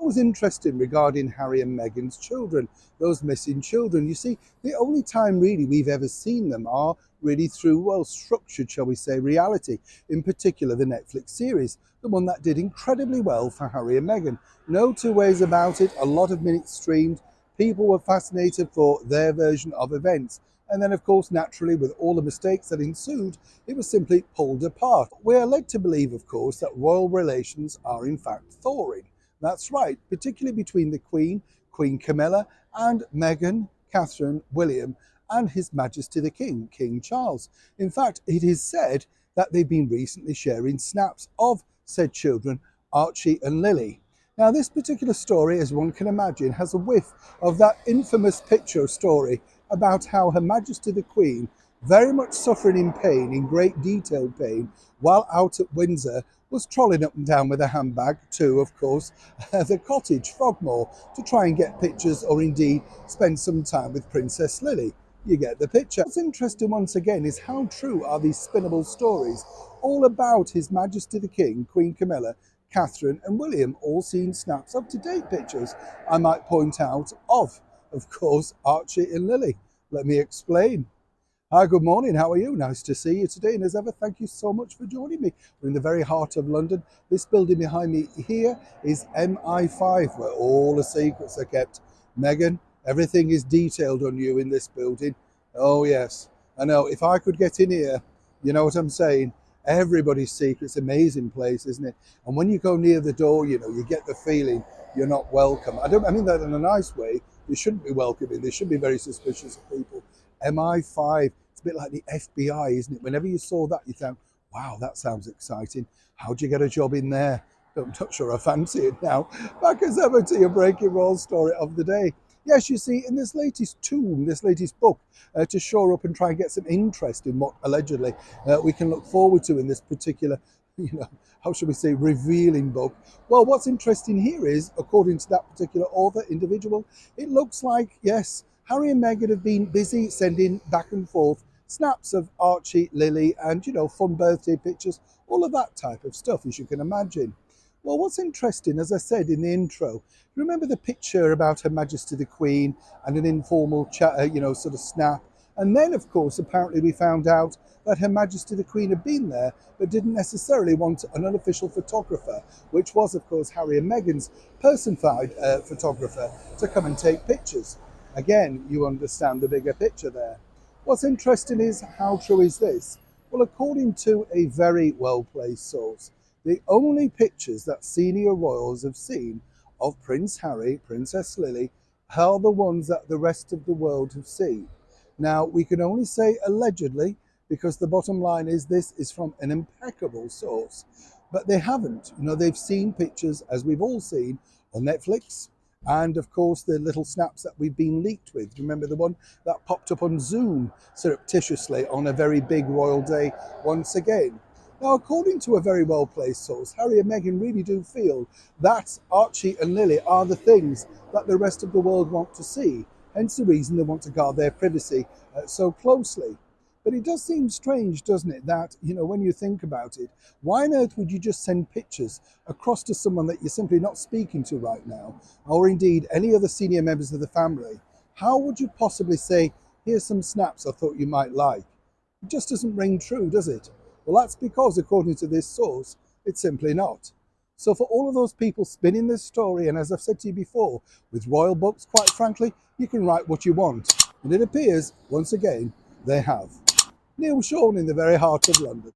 was interesting regarding Harry and Meghan's children, those missing children. You see, the only time really we've ever seen them are really through, well, structured, shall we say, reality, in particular the Netflix series, the one that did incredibly well for Harry and Meghan. No two ways about it, a lot of minutes streamed, people were fascinated for their version of events. And then, of course, naturally, with all the mistakes that ensued, it was simply pulled apart. We are led to believe, of course, that royal relations are in fact thawing. That's right, particularly between the Queen, Queen Camilla, and Meghan, Catherine, William, and His Majesty the King, King Charles. In fact, it is said that they've been recently sharing snaps of said children, Archie and Lily. Now, this particular story, as one can imagine, has a whiff of that infamous picture story about how Her Majesty the Queen, very much suffering in pain, in great detailed pain, while out at Windsor, was trolling up and down with a handbag to, of course, the cottage, Frogmore, to try and get pictures or indeed spend some time with Princess Lily. You get the picture. What's interesting once again is how true are these spinnable stories, all about His Majesty the King, Queen Camilla, Catherine and William, all seeing snaps, up-to-date pictures, I might point out, of course, Archie and Lily. Let me explain. Hi, good morning. How are you? Nice to see you today. And as ever, thank you so much for joining me. We're in the very heart of London. This building behind me here is MI5, where all the secrets are kept. Meghan, everything is detailed on you in this building. Oh, yes. I know. If I could get in here, you know what I'm saying? Everybody's secret's amazing place, isn't it? And when you go near the door, you know, you get the feeling you're not welcome. I mean that in a nice way. You shouldn't be welcoming. They should be very suspicious of people. MI5, it's a bit like the FBI, isn't it? Whenever you saw that, you thought, wow, that sounds exciting. How'd you get a job in there? I'm not sure I fancy it now. Back as ever to your breaking roll story of the day. Yes, you see, in this latest tome, this latest book, to shore up and try and get some interest in what allegedly we can look forward to in this particular, you know, how should we say, revealing book. Well, what's interesting here is, according to that particular author, individual, it looks like, yes, Harry and Meghan have been busy sending back and forth snaps of Archie, Lily, and, you know, fun birthday pictures, all of that type of stuff, as you can imagine. Well, what's interesting, as I said in the intro, remember the picture about Her Majesty the Queen and an informal chat, you know, sort of snap? And then, of course, apparently we found out that Her Majesty the Queen had been there, but didn't necessarily want an unofficial photographer, which was, of course, Harry and Meghan's personified photographer, to come and take pictures. Again, you understand the bigger picture there. What's interesting is, how true is this? Well, according to a very well-placed source, the only pictures that senior royals have seen of Prince Harry, Princess Lily, are the ones that the rest of the world have seen. Now, we can only say allegedly, because the bottom line is this is from an impeccable source. But they haven't. You know, they've seen pictures, as we've all seen, on Netflix, and of course the little snaps that we've been leaked with. Remember the one that popped up on Zoom surreptitiously on a very big royal day once again. Now, according to a very well-placed source, Harry and Meghan really do feel that Archie and Lily are the things that the rest of the world want to see, hence the reason they want to guard their privacy so closely. But it does seem strange, doesn't it, that, you know, when you think about it, why on earth would you just send pictures across to someone that you're simply not speaking to right now, or indeed any other senior members of the family? How would you possibly say, here's some snaps I thought you might like? It just doesn't ring true, does it? Well, that's because, according to this source, it's simply not. So for all of those people spinning this story, and as I've said to you before, with royal books, quite frankly, you can write what you want. And it appears, once again, they have. Neil Sean in the very heart of London.